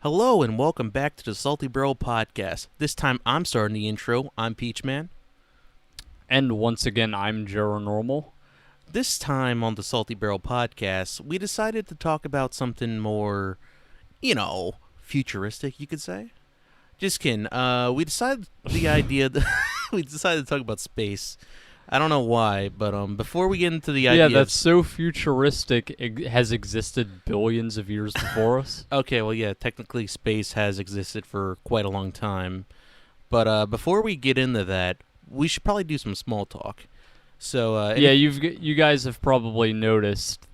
Hello and welcome back to the Salty Barrel Podcast. This time I'm starting the intro. I'm Peachman. And once again, I'm Normal. This time on the Salty Barrel Podcast, we decided to talk about something more, futuristic, you could say. Just kidding. We decided the idea that we decided to talk about space. I don't know why, but before we get into the idea, Yeah, that's so futuristic. It has existed billions of years before us. Okay, well, yeah, technically space has existed for quite a long time. But before we get into that, we should probably do some small talk. So, Yeah, you guys have probably noticed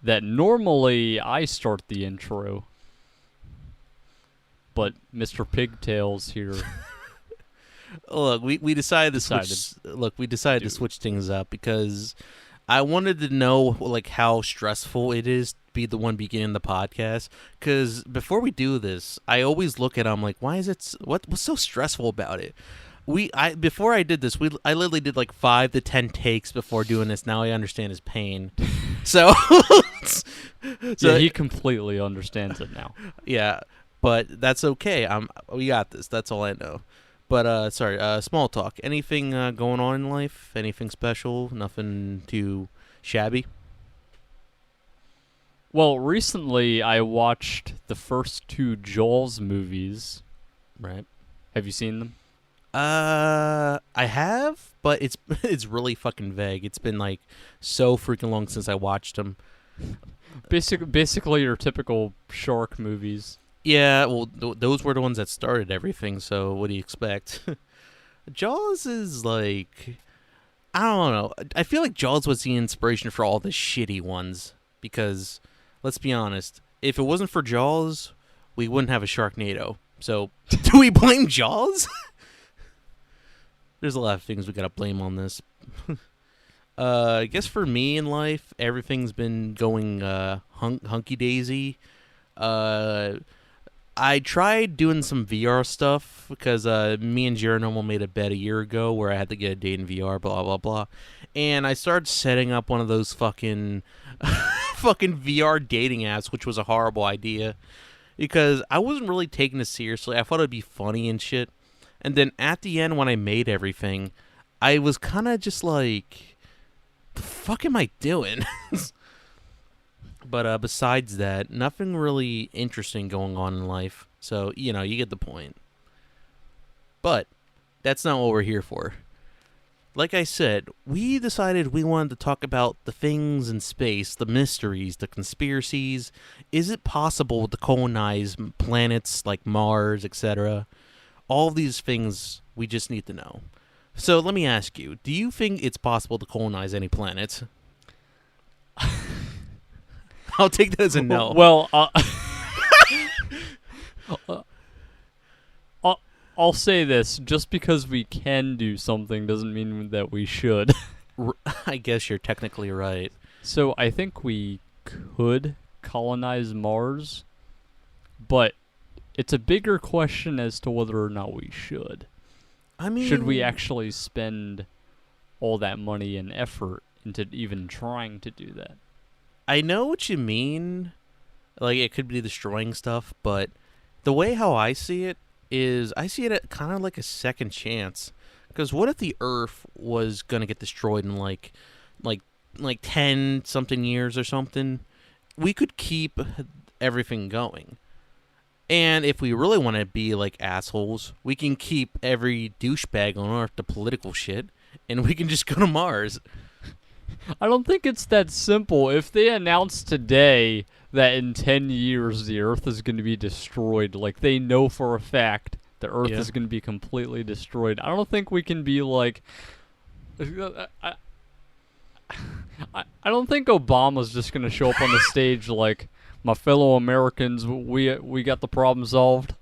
that normally I start the intro, but Mr. Pigtails here. look, we decided to switch. Look, we decided to switch things up because I wanted to know how stressful it is to be the one beginning the podcast. Because before we do this, I always look at it, I'm like, why is it? What's so stressful about it? Before I did this, I literally did like 5 to 10 takes before doing this. Now I understand his pain. So, yeah, he completely understands it now. Yeah, but that's okay. We got this. That's all I know. But small talk. Anything going on in life? Anything special? Nothing too shabby? Well, recently I watched the first 2 Jaws movies. Right. Have you seen them? I have, but it's really fucking vague. It's been like so freaking long since I watched them. Basically your typical shark movies. Yeah, well, those were the ones that started everything, so what do you expect? Jaws is like, I don't know. I feel like Jaws was the inspiration for all the shitty ones, because, let's be honest, if it wasn't for Jaws, we wouldn't have a Sharknado. So, do we blame Jaws? There's a lot of things we gotta blame on this. I guess for me in life, everything's been going hunky-daisy. I tried doing some VR stuff because me and Normal made a bet a year ago where I had to get a date in VR, blah, blah, blah. And I started setting up one of those fucking VR dating apps, which was a horrible idea because I wasn't really taking it seriously. I thought it'd be funny and shit. And then at the end when I made everything, I was kind of just like, the fuck am I doing? But besides that, nothing really interesting going on in life. So, you get the point. But that's not what we're here for. Like I said, we decided we wanted to talk about the things in space, the mysteries, the conspiracies. Is it possible to colonize planets like Mars, etc.? All of these things we just need to know. So let me ask you, do you think it's possible to colonize any planet? I'll take that as a no. Well, I'll say this. Just because we can do something doesn't mean that we should. I guess you're technically right. So I think we could colonize Mars, but it's a bigger question as to whether or not we should. I mean, should we actually spend all that money and effort into even trying to do that? I know what you mean. Like, it could be destroying stuff, but the way how I see it is I see it kind of like a second chance. Because what if the Earth was going to get destroyed in like 10 something years or something? We could keep everything going. And if we really want to be like assholes, we can keep every douchebag on Earth to political shit, and we can just go to Mars. I don't think it's that simple. If they announce today that in 10 years the Earth is going to be destroyed, like they know for a fact the Earth is going to be completely destroyed, I don't think we can be like... I don't think Obama's just going to show up on the stage like, my fellow Americans, we got the problem solved.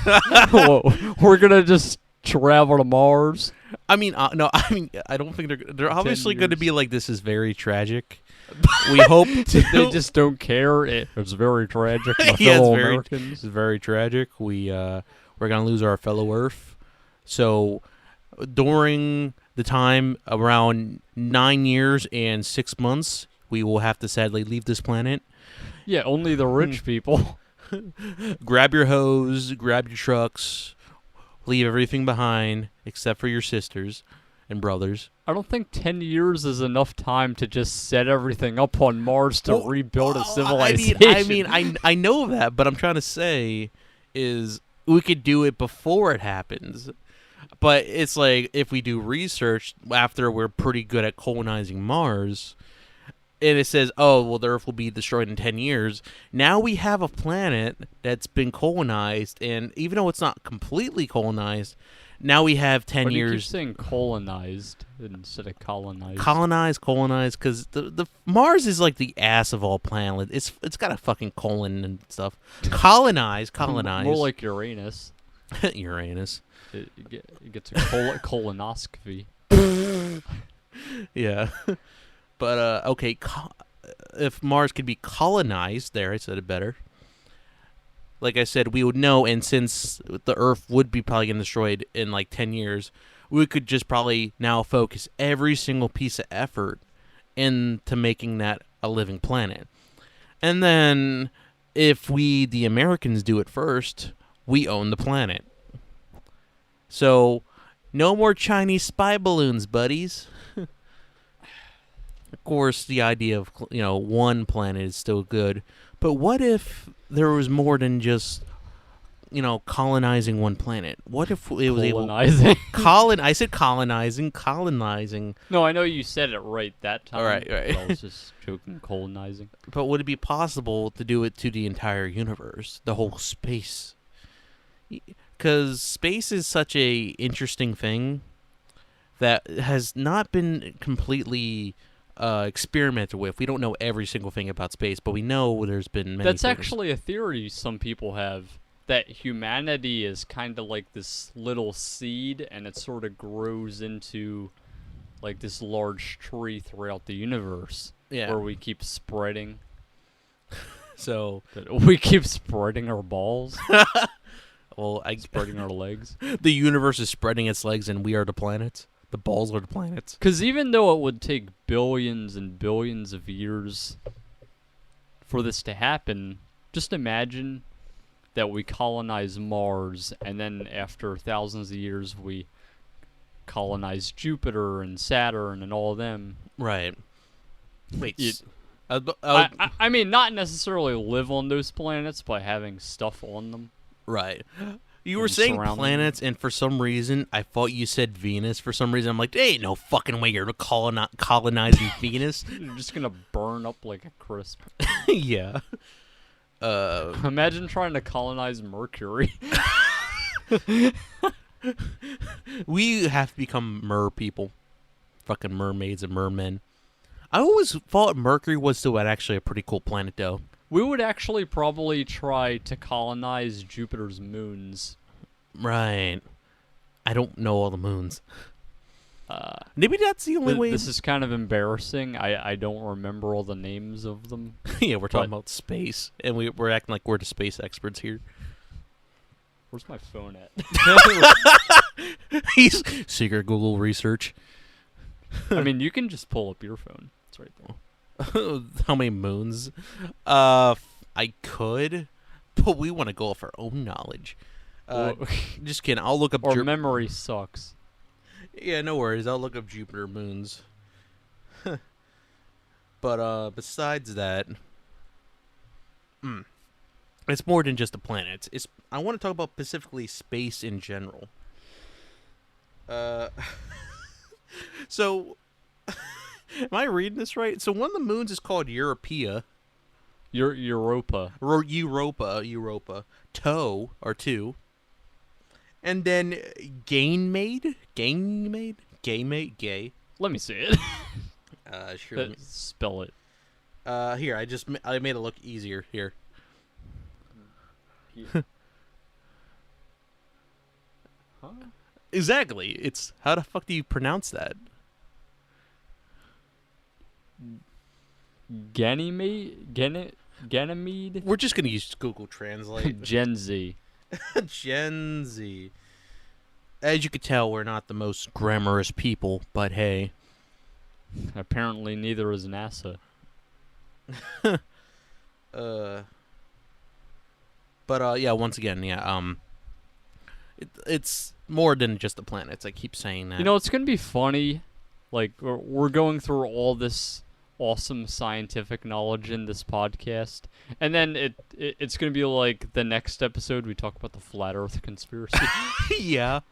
We're going to just travel to Mars. I mean, no, I don't think they're obviously going to be like, this is very tragic. We hope to. They just don't care. It's very tragic. My fellow Americans. It's very tragic. We're going to lose our fellow Earth. So during the time around 9 years and 6 months, we will have to sadly leave this planet. Yeah, only the rich people. grab your hose, grab your trucks, leave everything behind except for your sisters and brothers. I don't think 10 years is enough time to just set everything up on Mars to rebuild a civilization. I know that, but I'm trying to say is we could do it before it happens. But it's like if we do research after we're pretty good at colonizing Mars, and it says, oh, well, the Earth will be destroyed in 10 years. Now we have a planet that's been colonized, and even though it's not completely colonized, now we have 10 Why do you years. keep saying colonized instead of colonized? Colonize, because the Mars is like the ass of all planets. It's got a fucking colon and stuff. Colonize. More like Uranus. Uranus. It gets a colonoscopy. Yeah. But, okay, if Mars could be colonized, there, I said it better. Like I said, we would know, and since the Earth would be probably getting destroyed in like 10 years, we could just probably now focus every single piece of effort into making that a living planet. And then, if we, the Americans, do it first, we own the planet. So, no more Chinese spy balloons, buddies. Of course, the idea of, one planet is still good. But what if there was more than just, colonizing one planet? What if it was colonizing? I said colonizing. No, I know you said it right that time. All right. I was just joking, colonizing. But would it be possible to do it to the entire universe, the whole space? Because space is such a interesting thing that has not been completely experimented with. We don't know every single thing about space, but we know there's been many That's things. actually a theory some people have, that humanity is kind of like this little seed, and it sort of grows into like this large tree throughout the universe. Yeah. Where we keep spreading. So we keep spreading our balls. Well, spreading our legs. The universe is spreading its legs, and we are the planets. The balls are the planets. Because even though it would take billions and billions of years for this to happen, just imagine that we colonize Mars, and then after thousands of years we colonize Jupiter and Saturn and all of them. Right. Wait. I mean, not necessarily live on those planets, but having stuff on them. Right. You were saying planets, and for some reason, I thought you said Venus. For some reason, I'm like, there ain't no fucking way you're colonizing Venus. You're just gonna burn up like a crisp. Yeah. Imagine trying to colonize Mercury. We have to become mer people. Fucking mermaids and mermen. I always thought Mercury was still actually a pretty cool planet, though. We would actually probably try to colonize Jupiter's moons. Right. I don't know all the moons. Maybe that's the only way. This is kind of embarrassing. I don't remember all the names of them. Yeah, we're talking about space, and we're acting like we're the space experts here. Where's my phone at? He's secret Google research. I mean, you can just pull up your phone. It's right there. How many moons? I could, but we want to go off our own knowledge. Just kidding. I'll look up. Our memory sucks. Yeah, no worries. I'll look up Jupiter moons. But besides that, it's more than just a planet. I want to talk about specifically space in general. So. Am I reading this right? So one of the moons is called Europea. Europa. Europa. Toe, or two. And then Ganymede? Gay. Let me see it. Sure. Spell it. Here, I made it look easier here. Huh? Exactly. It's, how the fuck do you pronounce that? Ganymede? We're just going to use Google Translate. Gen Z. Gen Z. As you could tell, we're not the most grammarous people, but hey. Apparently neither is NASA. But yeah, once again, it's more than just the planets. I keep saying that. You know, it's gonna be funny. Like we're going through all this awesome scientific knowledge in this podcast, and then it's gonna be like the next episode we talk about the flat Earth conspiracy. Yeah.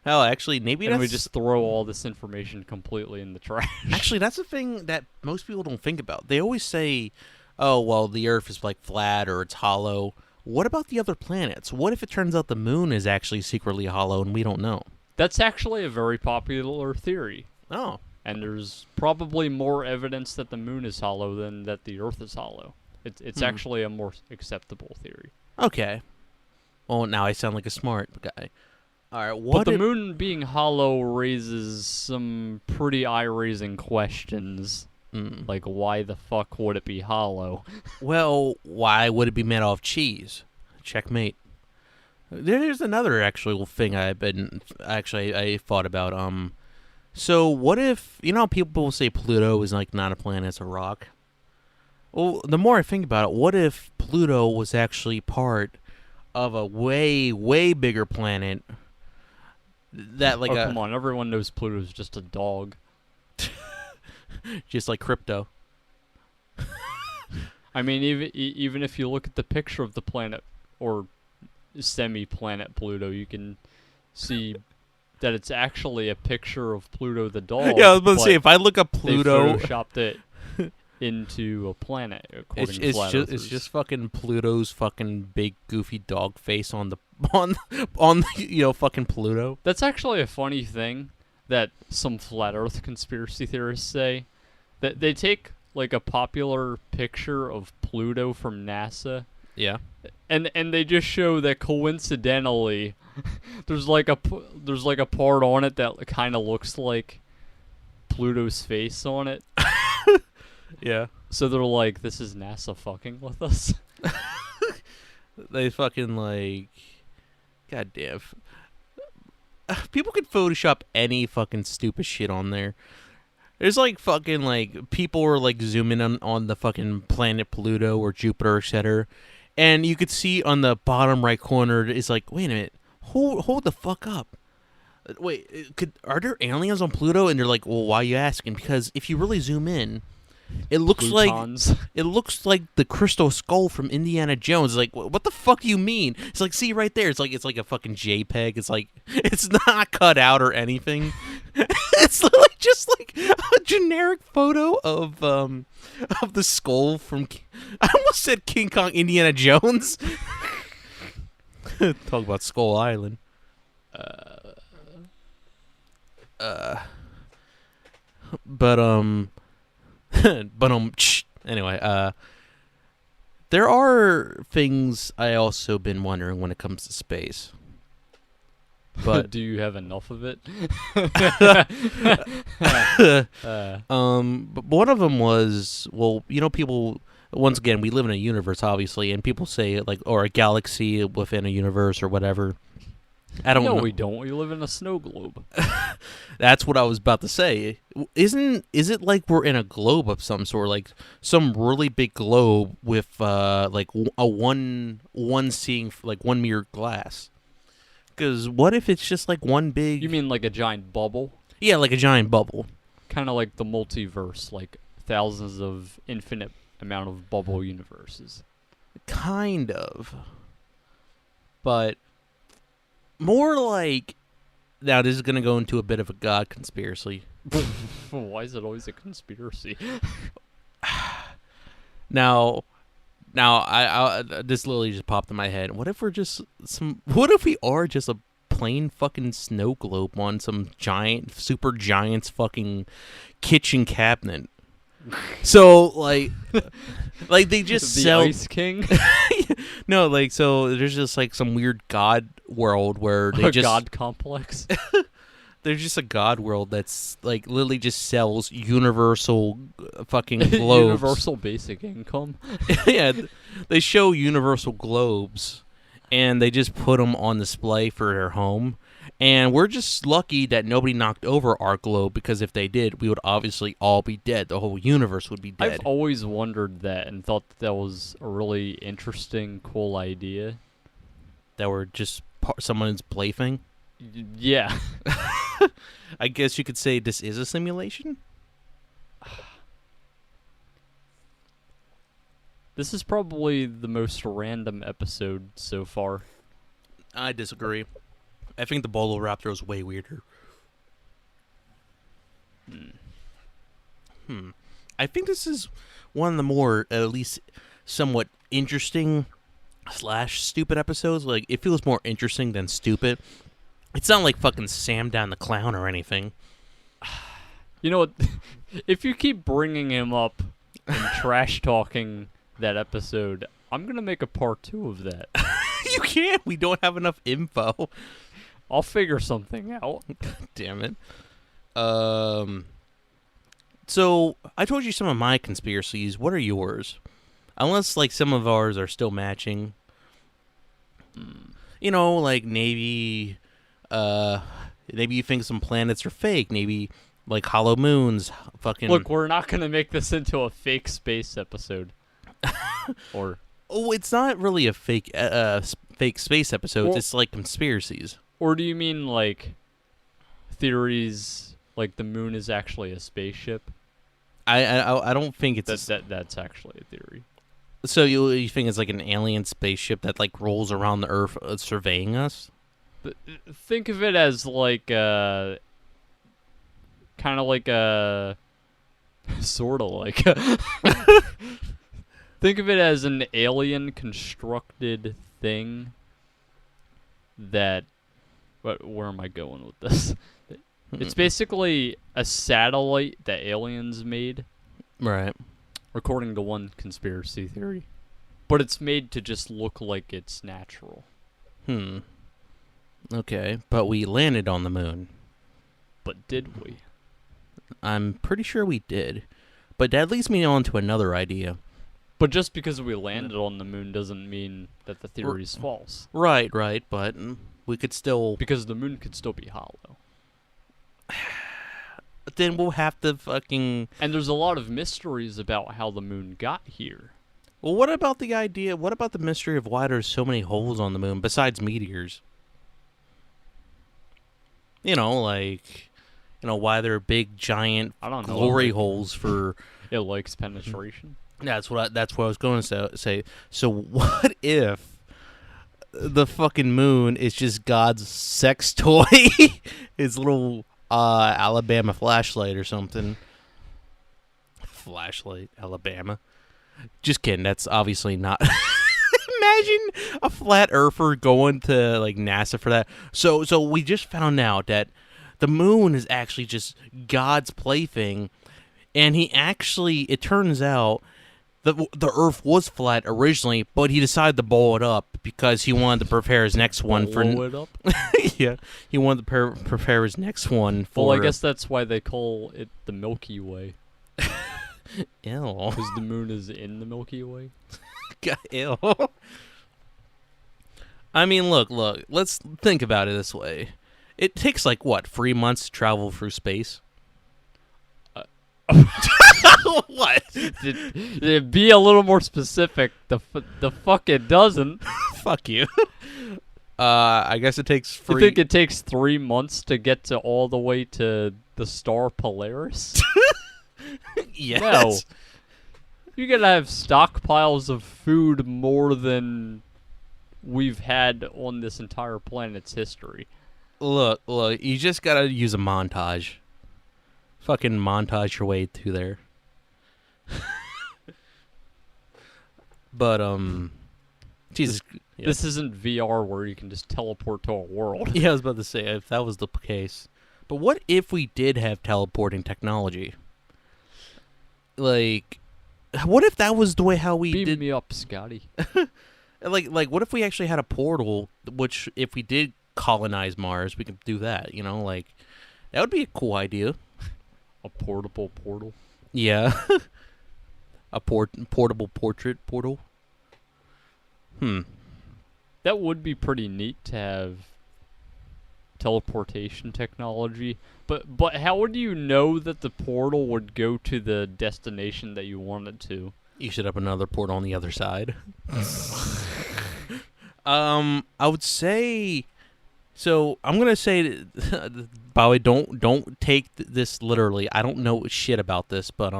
Oh, actually, maybe and that's... we just throw all this information completely in the trash. Actually, that's the thing that most people don't think about. They always say, oh, well, the Earth is like flat or it's hollow. What about the other planets? What if it turns out the moon is actually secretly hollow and we don't know? That's actually a very popular theory. Oh. And there's probably more evidence that the moon is hollow than that the Earth is hollow. It's actually a more acceptable theory. Okay. Well, now I sound like a smart guy. All right, but the moon being hollow raises some pretty eye-raising questions. Like, why the fuck would it be hollow? Well, why would it be made of cheese? Checkmate. There's another actual thing I thought about. So what if, you know how people say Pluto is like not a planet, it's a rock? Well, the more I think about it, what if Pluto was actually part of a way, way bigger planet that like come on, everyone knows Pluto's just a dog. Just like crypto. I mean, even if you look at the picture of the planet, or semi-planet Pluto, you can see that it's actually a picture of Pluto the dog. Yeah, I was about to say, if I look up Pluto... They photoshopped it into a planet, according to flat It's earthers. just fucking Pluto's fucking big goofy dog face on the fucking Pluto. That's actually a funny thing that some flat Earth conspiracy theorists say. That they take like a popular picture of Pluto from NASA. Yeah. And they just show that coincidentally there's like a part on it that kind of looks like Pluto's face on it. Yeah. So they're like, this is NASA fucking with us. They fucking like, goddamn. People could Photoshop any fucking stupid shit on there. There's like fucking like people were like zooming on the fucking planet Pluto or Jupiter, etc. And you could see on the bottom right corner is like, wait a minute, hold the fuck up. Wait, are there aliens on Pluto? And they're like, well, why are you asking? Because if you really zoom in, it looks Plutons. like the crystal skull from Indiana Jones. Like, what the fuck do you mean? It's like, see right there. It's like a fucking JPEG. It's like, it's not cut out or anything. It's literally just like a generic photo of the skull from. I almost said King Kong Indiana Jones. Talk about Skull Island. Anyway, there are things I also been wondering when it comes to space. But do you have enough of it? but one of them was, well, you know, people, once again, we live in a universe, obviously, and people say like, or a galaxy within a universe or whatever. I don't know. No, we don't. We live in a snow globe. That's what I was about to say. Is it like we're in a globe of some sort, like some really big globe with like a one seeing like 1 meter glass? Because what if it's just like one big... You mean like a giant bubble? Yeah, like a giant bubble. Kind of like the multiverse, like thousands of infinite amount of bubble universes. Kind of. But more like... Now, this is going to go into a bit of a God conspiracy. Why is it always a conspiracy? Now, I this literally just popped in my head. What if What if we are just a plain fucking snow globe on some giant, super giant's fucking kitchen cabinet? So like they just the sell Ice King. No, like, so there's just like some weird God world where they just God complex. There's just a God world that's like literally just sells universal fucking globes. Universal basic income. Yeah, they show universal globes, and they just put them on display for their home. And we're just lucky that nobody knocked over our globe, because if they did, we would obviously all be dead. The whole universe would be dead. I've always wondered that and thought that was a really interesting, cool idea. That we're just someone's plaything. Yeah. I guess you could say this is a simulation. This is probably the most random episode so far. I disagree. I think the Boloraptor is way weirder. I think this is one of the more, at least, somewhat interesting / stupid episodes. Like, it feels more interesting than stupid. It's not like fucking Sam Down the Clown or anything. You know what? If you keep bringing him up and trash talking that episode, I'm gonna make a part 2 of that. You can't. We don't have enough info. I'll figure something out. Damn it. So I told you some of my conspiracies. What are yours? Unless like some of ours are still matching. You know, like maybe you think some planets are fake. Maybe like hollow moons. Fucking. Look, we're not gonna make this into a fake space episode. Or. Oh, it's not really a fake space episode. Well, it's like conspiracies. Or do you mean like theories like the moon is actually a spaceship? I don't think it's that's actually a theory. So you think it's like an alien spaceship that like rolls around the Earth surveying us? Think of it as like kind of like a sort of like think of it as an alien constructed thing that where am I going with this? It's basically a satellite that aliens made. Right. According to one conspiracy theory. But it's made to just look like it's natural. Okay, but we landed on the moon. But did we? I'm pretty sure we did. But that leads me on to another idea. But just because we landed on the moon doesn't mean that the theory is false. Right, but we could still... Because the moon could still be hollow. Then we'll have to fucking... And there's a lot of mysteries about how the moon got here. Well, what about the mystery of why there's so many holes on the moon besides meteors? You know, like... You know, why there are big, giant glory holes for... It likes penetration. That's what I was going to say. So what if the fucking moon is just God's sex toy? His little Alabama flashlight or something. Flashlight, Alabama. Just kidding. That's obviously not. Imagine a flat earther going to like NASA for that. So we just found out that the moon is actually just God's plaything, and it turns out the Earth was flat originally, but he decided to blow it up because he wanted to prepare his next one for. Blow it up? Yeah, he wanted to prepare his next one for. Well, I guess that's why they call it the Milky Way. Ew. Because the moon is in the Milky Way. Ew. I mean, look. Let's think about it this way. It takes like what 3 months to travel through space. What? Be a little more specific. The fuck it doesn't. Fuck you. I guess it takes. You think it takes 3 months to get to all the way to the star Polaris? Yes. No. You gotta have stockpiles of food more than we've had on this entire planet's history. Look. You just gotta use a montage. Fucking montage your way through there. But Jesus. Yeah. This isn't VR where you can just teleport to a world. Yeah, I was about to say if that was the case. But what if we did have teleporting technology? Like, what if that was the way how we Beam did? me up, Scotty. Like, what if we actually had a portal? Which, if we did colonize Mars, we could do that. You know, like that would be a cool idea. A portable portal. Yeah. A portable portrait portal. That would be pretty neat to have teleportation technology. But how would you know that the portal would go to the destination that you wanted to? You should have another portal on the other side. I would say. So I'm gonna say, by the way, don't take this literally. I don't know shit about this, but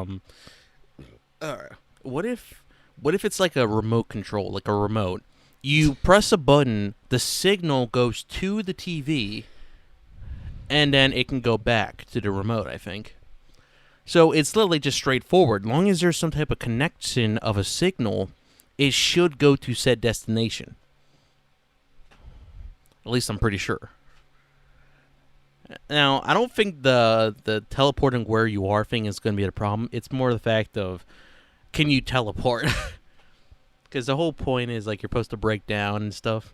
what if it's like a remote control, like a remote? You press a button, the signal goes to the TV, and then it can go back to the remote, I think. So it's literally just straightforward. Long as there's some type of connection of a signal, it should go to said destination. At least I'm pretty sure. Now, I don't think the teleporting where you are thing is going to be the problem. It's more the fact of, can you teleport? Because the whole point is, like, you're supposed to break down and stuff.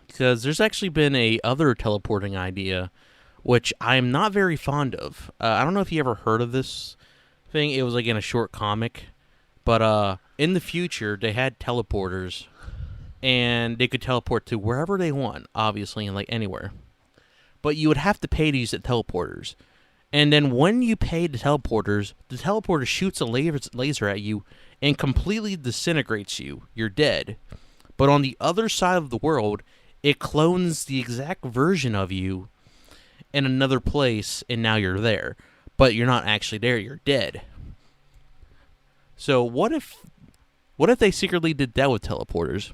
Because there's actually been a other teleporting idea, which I'm not very fond of. I don't know if you ever heard of this thing. It was, like, in a short comic. But in the future, they had teleporters, and they could teleport to wherever they want, obviously, and, like, anywhere. But you would have to pay to use the teleporters. And then when you pay the teleporter shoots a laser at you and completely disintegrates you. You're dead. But on the other side of the world, it clones the exact version of you in another place, and now you're there. But you're not actually there, you're dead. So what if they secretly did that with teleporters?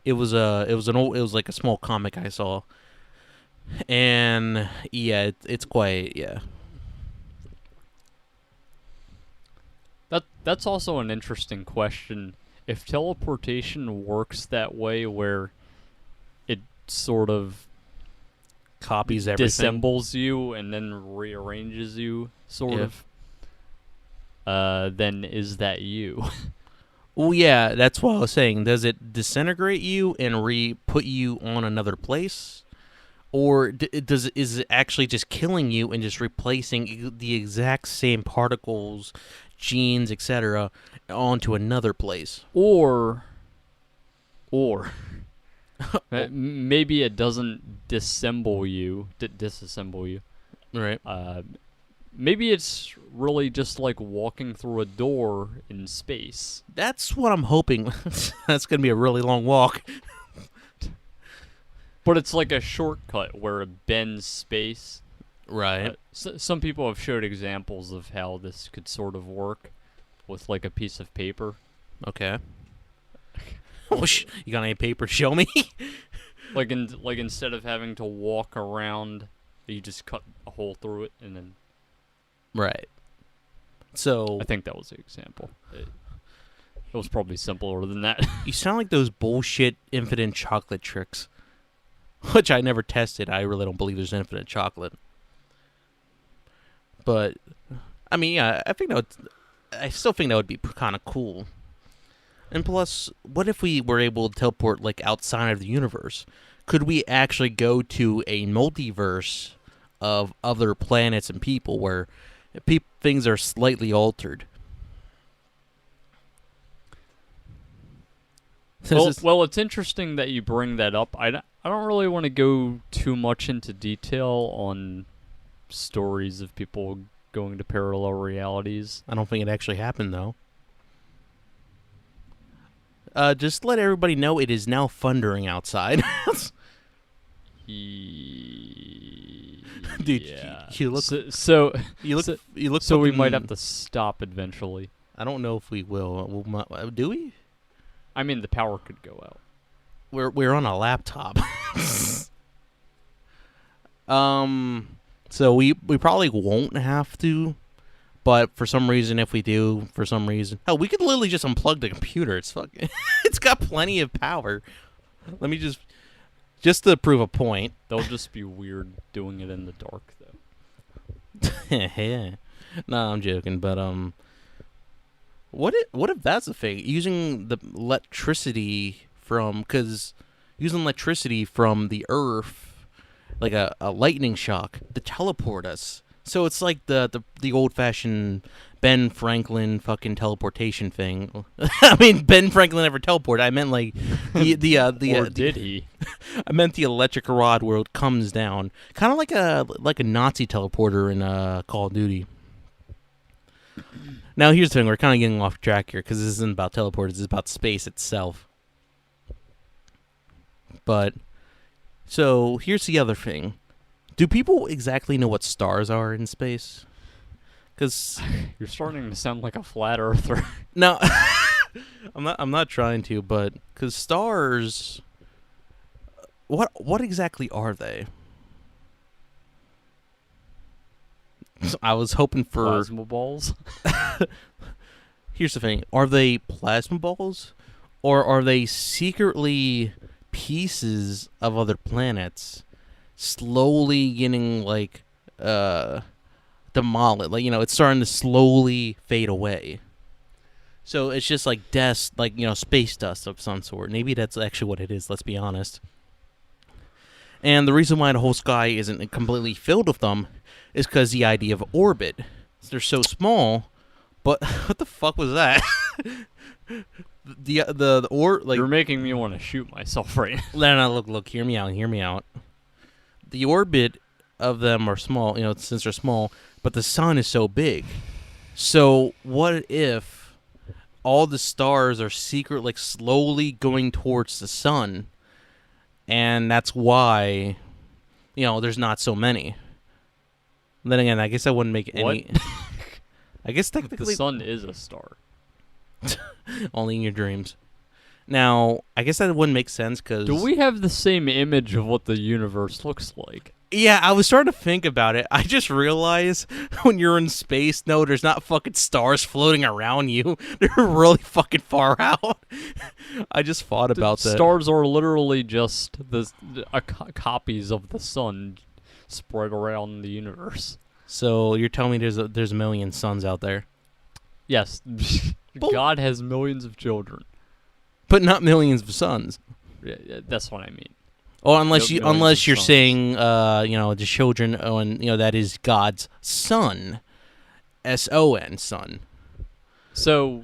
It was like a small comic I saw. And yeah, it's quite, yeah. That's also an interesting question. If teleportation works that way, where it sort of copies everything, disassembles you and then rearranges you, sort of, then is that you? Well, yeah, that's what I was saying. Does it disintegrate you and put you on another place? Or is it actually just killing you and just replacing the exact same particles, genes, etc., onto another place? Or maybe it doesn't disassemble you. Right. Maybe it's really just like walking through a door in space. That's what I'm hoping. That's going to be a really long walk. But it's like a shortcut where it bends space. Right. Some people have showed examples of how this could sort of work with like a piece of paper. Okay. You got any paper to show me? like instead of having to walk around, you just cut a hole through it and then. Right. So I think that was the example. It was probably simpler than that. You sound like those bullshit infinite chocolate tricks. Which I never tested. I really don't believe there's infinite chocolate. But, I mean, yeah, I still think that would be kind of cool. And plus, what if we were able to teleport, like, outside of the universe? Could we actually go to a multiverse of other planets and people where things are slightly altered? Well, it's interesting that you bring that up. I don't really want to go too much into detail on stories of people going to parallel realities. I don't think it actually happened, though. Just let everybody know it is now thundering outside. Dude, yeah. you look. So you look. So we might have to stop eventually. I don't know if we will. Do we? I mean, the power could go out. We're on a laptop. So we probably won't have to, but for some reason, if we do, hell, we could literally just unplug the computer. It's fucking, it's got plenty of power. Let me just to prove a point. They'll just be weird doing it in the dark, though. Yeah. No, I'm joking, but what if that's the thing? Using the electricity from the Earth, like a lightning shock, to teleport us So it's like the old fashioned Ben Franklin fucking teleportation thing. I mean, Ben Franklin never teleported. I meant like Or did he? I meant the electric rod where it comes down, kind of like a Nazi teleporter in Call of Duty. Now here's the thing: we're kind of getting off track here because this isn't about teleporters; it's about space itself. But so here's the other thing: do people exactly know what stars are in space? Because You're starting to sound like a flat earther. no, I'm not trying to, but because stars, what exactly are they? I was hoping for Plasma balls. Here's the thing: are they plasma balls, or are they secretly pieces of other planets, slowly getting like demolished? Like it's starting to slowly fade away. So it's just like dust, like space dust of some sort. Maybe that's actually what it is. Let's be honest. And the reason why the whole sky isn't completely filled with them is because the idea of orbit. They're so small, but what the fuck was that? You're making me want to shoot myself right now. No, look, hear me out. The orbit of them are small, since they're small, but the sun is so big. So what if all the stars are secret, like slowly going towards the sun, and that's why, there's not so many. Then again, I guess I wouldn't make any. I guess technically The sun is a star. only in your dreams. Now, I guess that wouldn't make sense because Do we have the same image of what the universe looks like? Yeah, I was starting to think about it. I just realized when you're in space, no, there's not fucking stars floating around you. They're really fucking far out. I just thought about that. Stars are literally just copies of the sun spread around the universe. So you're telling me there's a million suns out there, Yes, God has millions of children. but not millions of suns. Yeah, that's what I mean. Oh, unless Millions of you're suns. saying the children, and that is God's son, son, son. So,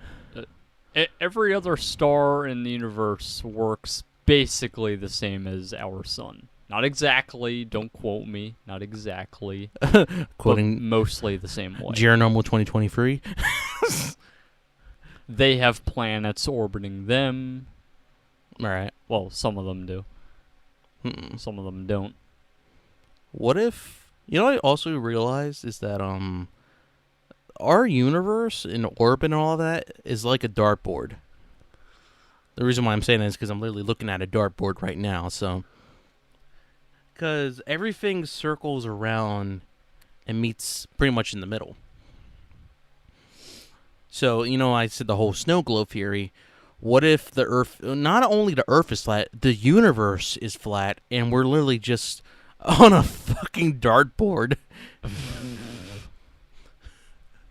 every other star in the universe works basically the same as our sun. Not exactly, don't quote me, not exactly. Quoting but mostly the same way. Geonormal 2023. They have planets orbiting them. All right. Well, some of them do. Some of them don't. What if what I also realized is that our universe in orbit and all of that is like a dartboard. The reason why I'm saying that is because I'm literally looking at a dartboard right now. So, because everything circles around and meets pretty much in the middle. So I said the whole snow globe theory. What if the Earth, not only the Earth is flat, the universe is flat, and we're literally just on a fucking dartboard?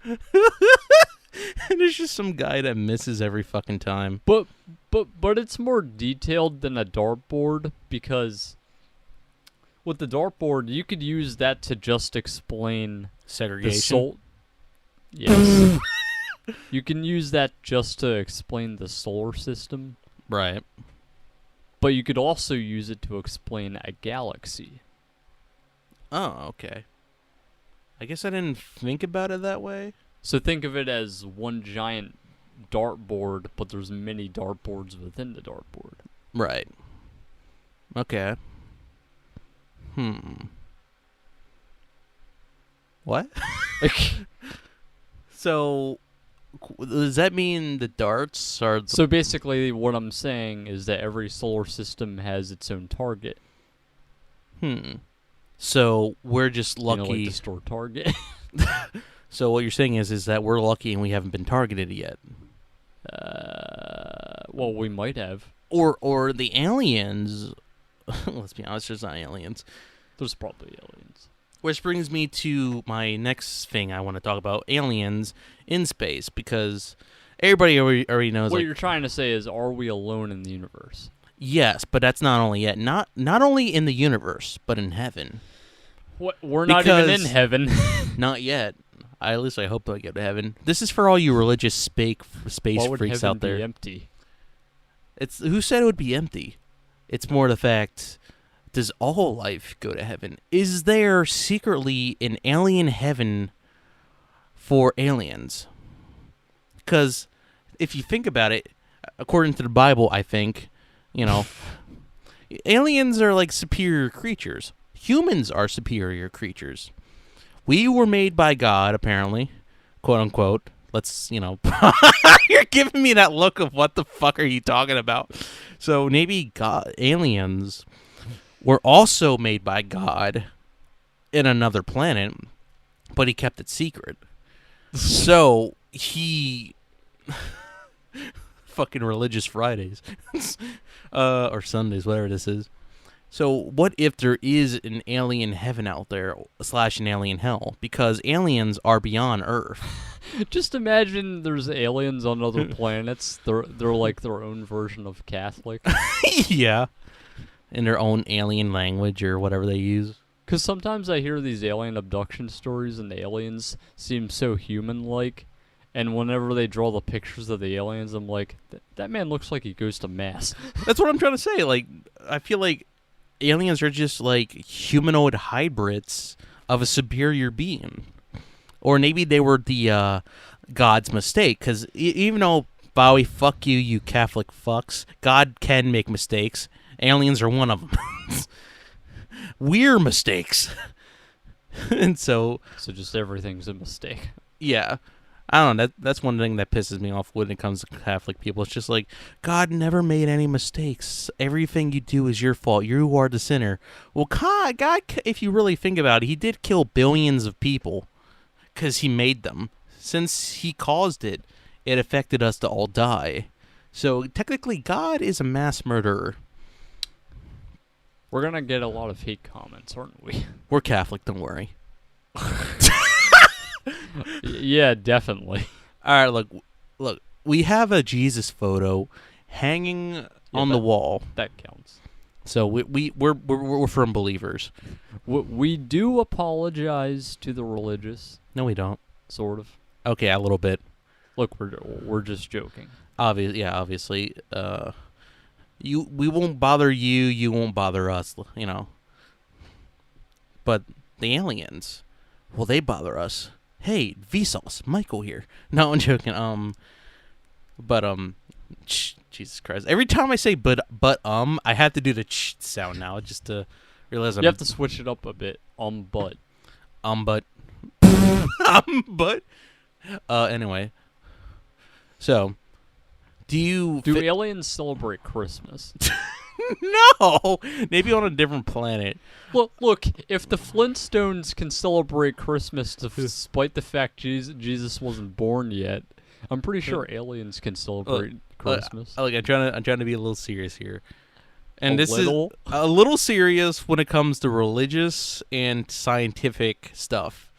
And there's just some guy that misses every fucking time. But it's more detailed than a dartboard because with the dartboard you could use that to just explain Segregation. Yes. You can use that just to explain the solar system, Right. but you could also use it to explain a galaxy. Oh, okay. I guess I didn't think about it that way. So think of it as one giant dartboard, but there's many dartboards within the dartboard. Right. Okay. What? So, does that mean the darts are... So basically what I'm saying is that every solar system has its own target. So, we're just lucky... Like the store target. So what you're saying is that we're lucky and we haven't been targeted yet. Well, we might have. Or the aliens... Let's be honest, there's not aliens. There's probably aliens. Which brings me to my next thing I want to talk about, aliens in space, because everybody already knows... What you're trying to say is, are we alone in the universe? Yes, but that's not only yet. Not only in the universe, but in heaven. What? We're not even in Because- heaven. Not yet. At least I hope I get to heaven. This is for all you religious space Why would freaks heaven out there. be empty? It's who said it would be empty? It's more the fact, does all life go to heaven? Is there secretly an alien heaven for aliens? Because if you think about it, according to the Bible, I think, aliens are like superior creatures. Humans are superior creatures. We were made by God, apparently, quote unquote. Let's, you're giving me that look of what the fuck are you talking about? So maybe aliens were also made by God in another planet, but he kept it secret. So he fucking religious Fridays or Sundays, whatever this is. So what if there is an alien heaven out there / an alien hell? Because aliens are beyond Earth. Just imagine there's aliens on other planets. They're like their own version of Catholic. Yeah. In their own alien language or whatever they use. Because sometimes I hear these alien abduction stories and the aliens seem so human-like. And whenever they draw the pictures of the aliens, I'm like, that man looks like he goes to mass. That's what I'm trying to say. Like, I feel like aliens are just like humanoid hybrids of a superior being. Or maybe they were the God's mistake. Because even though, Bowie, fuck you, you Catholic fucks, God can make mistakes. Aliens are one of them. We're mistakes. And so just everything's a mistake. yeah. I don't know. That's one thing that pisses me off when it comes to Catholic people. It's just like, God never made any mistakes. Everything you do is your fault. You are the sinner. Well, God, if you really think about it, he did kill billions of people because he made them. Since he caused it, it affected us to all die. So technically, God is a mass murderer. We're going to get a lot of hate comments, aren't we? We're Catholic, don't worry. Yeah, definitely. All right, look. We have a Jesus photo hanging on the wall. That counts. So we're firm believers. We do apologize to the religious. No, we don't. Sort of. Okay, a little bit. Look, we're just joking. Obviously. We won't bother you. You won't bother us. But the aliens, well, they bother us. Hey, Vsauce, Michael here. No, I'm joking. Jesus Christ! Every time I say but I have to do the ch sound now just to realize you have to switch it up a bit. But but but anyway. So, do aliens celebrate Christmas? No, maybe on a different planet. Look, if the Flintstones can celebrate Christmas despite the fact Jesus wasn't born yet, I'm pretty sure aliens can celebrate Christmas. I'm trying to be a little serious here, and is a little serious when it comes to religious and scientific stuff.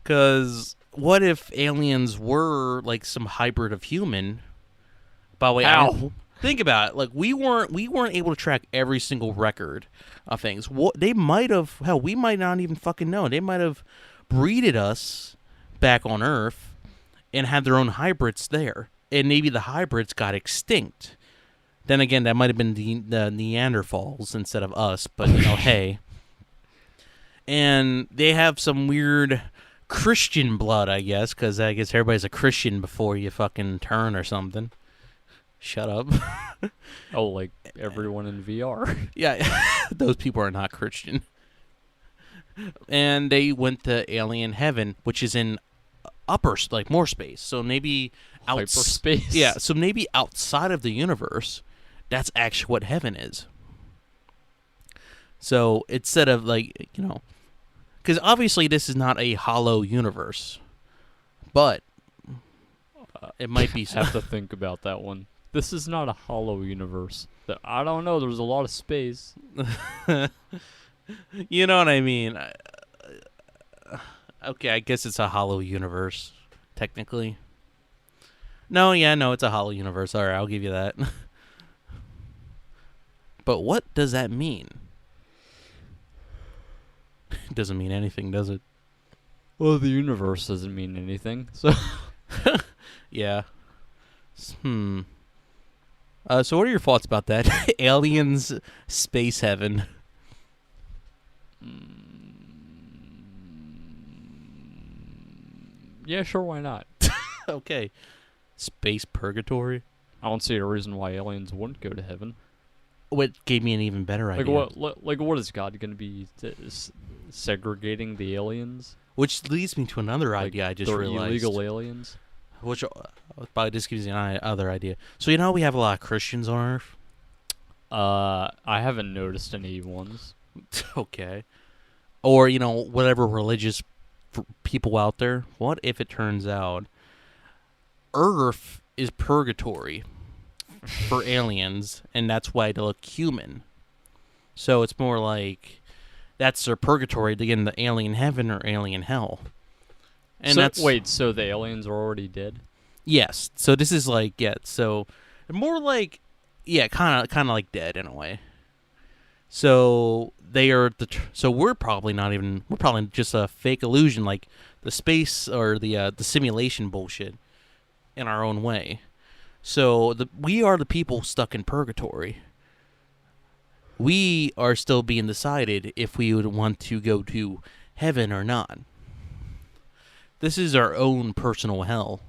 Because what if aliens were like some hybrid of human? By the way, How? Think about it. Like we weren't able to track every single record of things. What they might have, hell, we might not even fucking know. They might have breeded us back on Earth and had their own hybrids there, and maybe the hybrids got extinct. Then again, that might have been the Neanderthals instead of us. But hey, and they have some weird Christian blood, I guess, because I guess everybody's a Christian before you fucking turn or something. Shut up. Oh, like everyone in VR. Yeah, those people are not Christian. And they went to alien heaven, which is in more space. So maybe Hyperspace. Yeah, so maybe outside of the universe, that's actually what heaven is. So instead of because obviously this is not a hollow universe, but it might be. Have to think about that one. This is not a hollow universe. I don't know. There's a lot of space. You know what I mean? Okay, I guess it's a hollow universe, technically. No, it's a hollow universe. All right, I'll give you that. But what does that mean? Doesn't mean anything, does it? Well, the universe doesn't mean anything, so... Yeah. So what are your thoughts about that? Aliens, space heaven. Yeah, sure, why not? Okay. Space purgatory. I don't see a reason why aliens wouldn't go to heaven. What gave me an even better idea? What is God going to be segregating the aliens? Which leads me to another idea I just realized. Illegal aliens? Which probably just gives you another idea. So you know we have a lot of Christians on Earth? I haven't noticed any ones. Okay. Or, whatever religious people out there. What if it turns out Earth is purgatory for aliens, and that's why they look human? So it's more like that's their purgatory to get into alien heaven or alien hell. And so the aliens are already dead? Yes. So this is like, so more like, kind of like dead in a way. So they are so we're probably just a fake illusion, like the space or the simulation bullshit in our own way. So we are the people stuck in purgatory. We are still being decided if we would want to go to heaven or not. This is our own personal hell.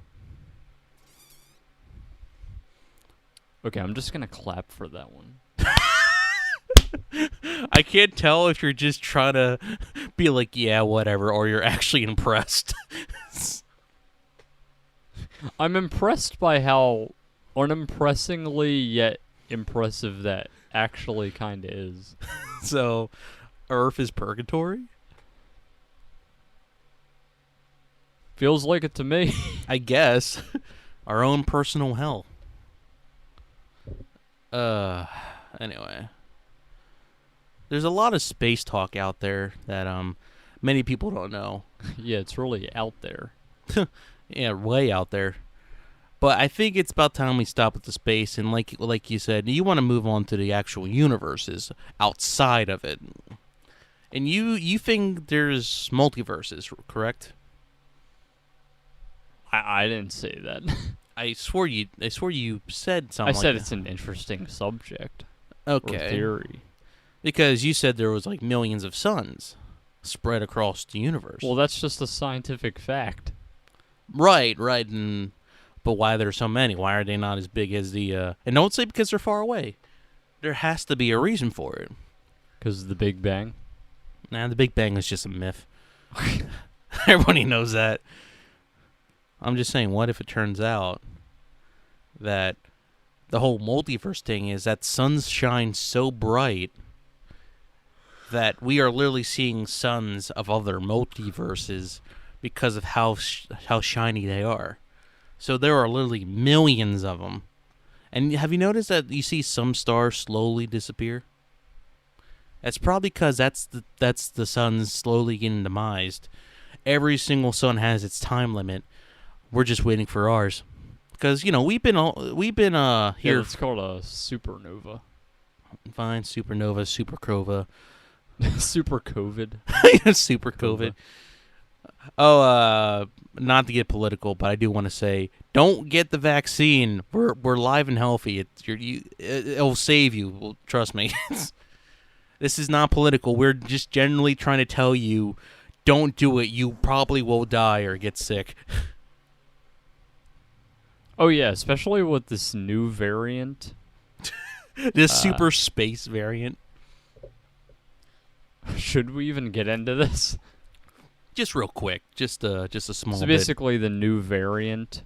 Okay, I'm just gonna clap for that one. I can't tell if you're just trying to be like, yeah, whatever, or you're actually impressed. I'm impressed by how unimpressingly yet impressive that actually kind of is. So, Earth is purgatory? Feels like it to me. I guess. Our own personal hell. Anyway. There's a lot of space talk out there that many people don't know. Yeah, it's really out there. Yeah, way out there. But I think it's about time we stop with the space, and like you said, you want to move on to the actual universes outside of it. And you think there's multiverses, correct? I didn't say that. I swore you said something. I said like it's an interesting subject. Okay. Or theory. Because you said there was like millions of suns spread across the universe. Well, that's just a scientific fact. Right. But why there's so many? Why are they not as big as the... And don't say because they're far away. There has to be a reason for it. Because of the Big Bang? Nah, the Big Bang is just a myth. Everybody knows that. I'm just saying, what if it turns out that the whole multiverse thing is that suns shine so bright that we are literally seeing suns of other multiverses because of how shiny they are. So there are literally millions of them. And have you noticed that you see some stars slowly disappear? That's probably because that's the sun slowly getting demised. Every single sun has its time limit. We're just waiting for ours. Because, we've been here. Yeah, it's called a supernova. Fine, supernova, supercrova. Super COVID. Super COVID. Oh, not to get political, but I do want to say, don't get the vaccine. We're live and healthy. It'll save you. Well, trust me. This is not political. We're just generally trying to tell you, don't do it. You probably will die or get sick. Oh yeah, especially with this new variant. This super space variant. Should we even get into this? Just real quick, just a small. So bit. basically, the new variant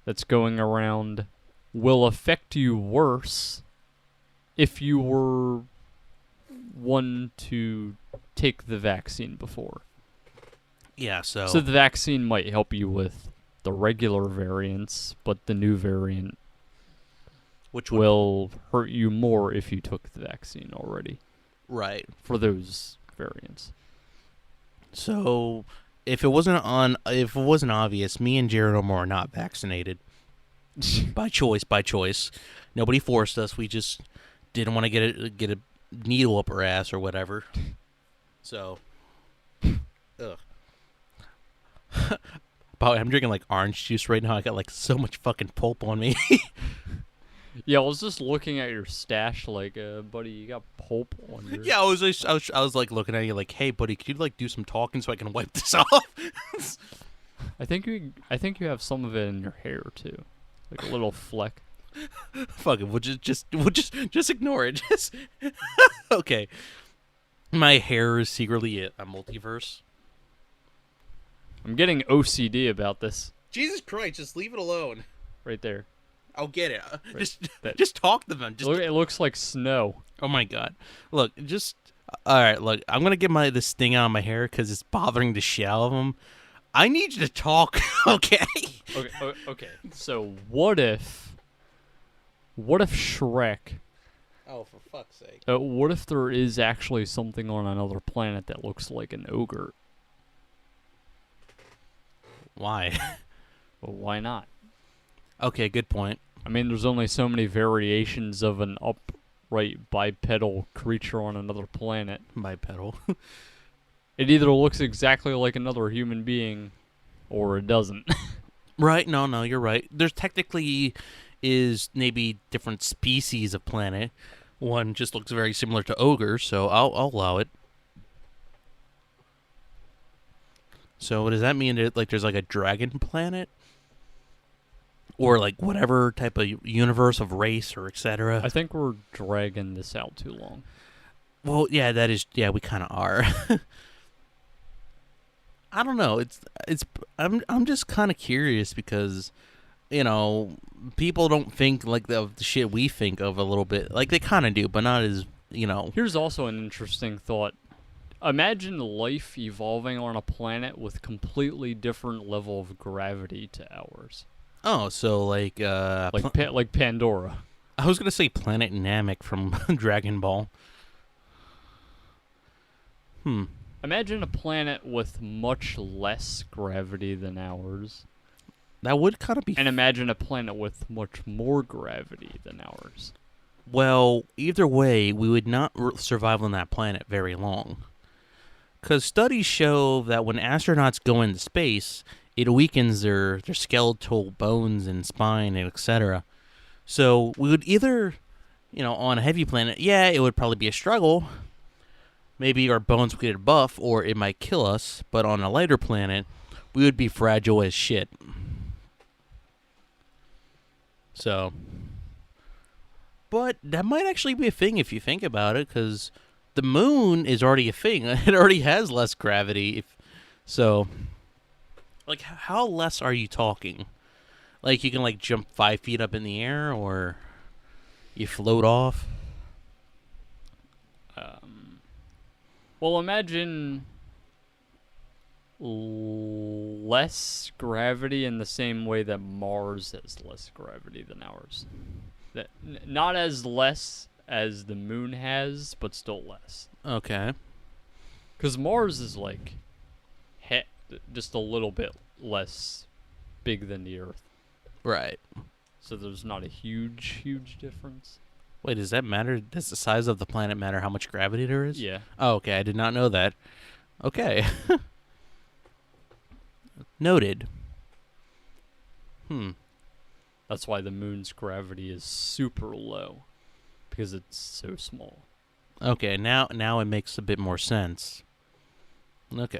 that's going around will affect you worse if you were one to take the vaccine before. Yeah, so the vaccine might help you with the regular variants, but the new variant will hurt you more if you took the vaccine already. Right. For those variants. So, if it wasn't obvious, me and Jared Omar are not vaccinated. By choice. Nobody forced us. We just didn't want to get a needle up our ass or whatever. So, But I'm drinking like orange juice right now. I got like so much fucking pulp on me. Yeah, I was just looking at your stash, like, buddy, you got pulp on your. Yeah, I was like looking at you like, hey, buddy, could you like do some talking so I can wipe this off? I think you have some of it in your hair too, like a little fleck. Fuck it, we'll just ignore it. Just okay. My hair is secretly a multiverse. I'm getting OCD about this. Jesus Christ, just leave it alone. Right there. I'll get it. Right. Just talk to them. Just Look, it looks like snow. Oh my god. Look, just all right. Look, I'm gonna get this thing out of my hair because it's bothering the shit out of them. I need you to talk, okay? Okay. So what if Shrek? Oh, for fuck's sake! What if there is actually something on another planet that looks like an ogre? Why? Well, why not? Okay, good point. I mean, there's only so many variations of an upright bipedal creature on another planet. Bipedal. It either looks exactly like another human being, or it doesn't. Right? No, you're right. There's technically is maybe different species of planet. One just looks very similar to ogre, so I'll allow it. So does that mean that there's like a dragon planet? Or like whatever type of universe of race or etc. I think we're dragging this out too long. Well, yeah, that is. Yeah, we kind of are. I don't know. I'm just kind of curious because, people don't think like the shit we think of a little bit. Like they kind of do, but not as. Here's also an interesting thought. Imagine life evolving on a planet with completely different level of gravity to ours. Oh, so like like Pandora. I was gonna say Planet Namek from Dragon Ball. Imagine a planet with much less gravity than ours. That would kind of be. And imagine a planet with much more gravity than ours. Well, either way, we would not survive on that planet very long. Because studies show that when astronauts go into space, it weakens their skeletal bones and spine and etc. So we would either, on a heavy planet, yeah, it would probably be a struggle. Maybe our bones would get buff or it might kill us. But on a lighter planet, we would be fragile as shit. So, but that might actually be a thing if you think about it, because the moon is already a thing. It already has less gravity. So, like, how less are you talking? Like, you can, like, jump 5 feet up in the air, or you float off? Well, imagine less gravity in the same way that Mars has less gravity than ours. That not as less as the moon has, but still less. Okay. Because Mars is like just a little bit less big than the Earth. Right. So there's not a huge difference. Wait, does that matter? Does the size of the planet matter how much gravity there is? Yeah. Oh, okay. I did not know that. Okay. Noted. That's why the moon's gravity is super low. Because it's so small. Okay, now it makes a bit more sense. Okay.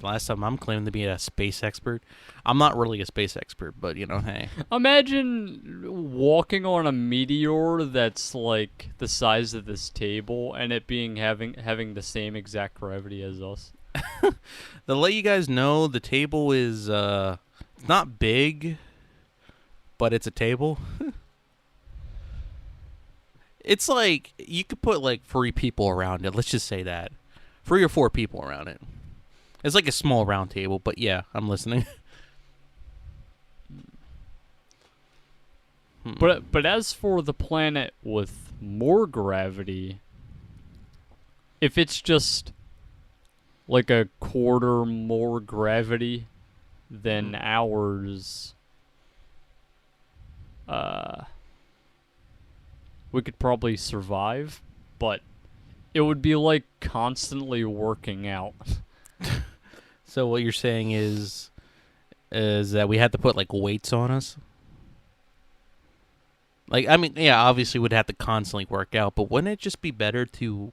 Last time I'm claiming to be a space expert. I'm not really a space expert, but hey. Imagine walking on a meteor that's like the size of this table and it having the same exact gravity as us. To let you guys know, the table is not big, but it's a table. It's like you could put like 3 people around it. Let's just say that. 3 or 4 people around it. It's like a small round table, but yeah, I'm listening. But as for the planet with more gravity, if it's just like a quarter more gravity than ours, we could probably survive, but it would be like constantly working out. So what you're saying is that we had to put like weights on us? Like, I mean, yeah, obviously we'd have to constantly work out, but wouldn't it just be better to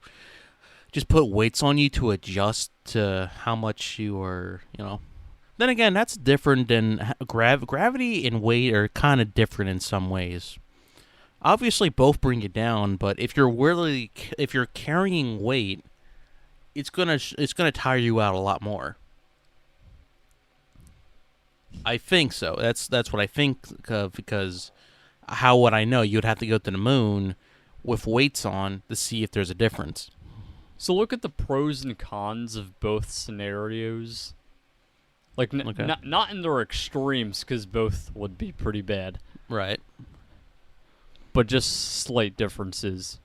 just put weights on you to adjust to how much you are, Then again, that's different than gravity and weight are kind of different in some ways. Obviously, both bring you down, but if you're carrying weight, it's gonna tire you out a lot more. I think so. That's what I think of, because how would I know? You'd have to go to the moon with weights on to see if there's a difference. So look at the pros and cons of both scenarios. Like, Okay. not in their extremes, because both would be pretty bad, Right. but just slight differences.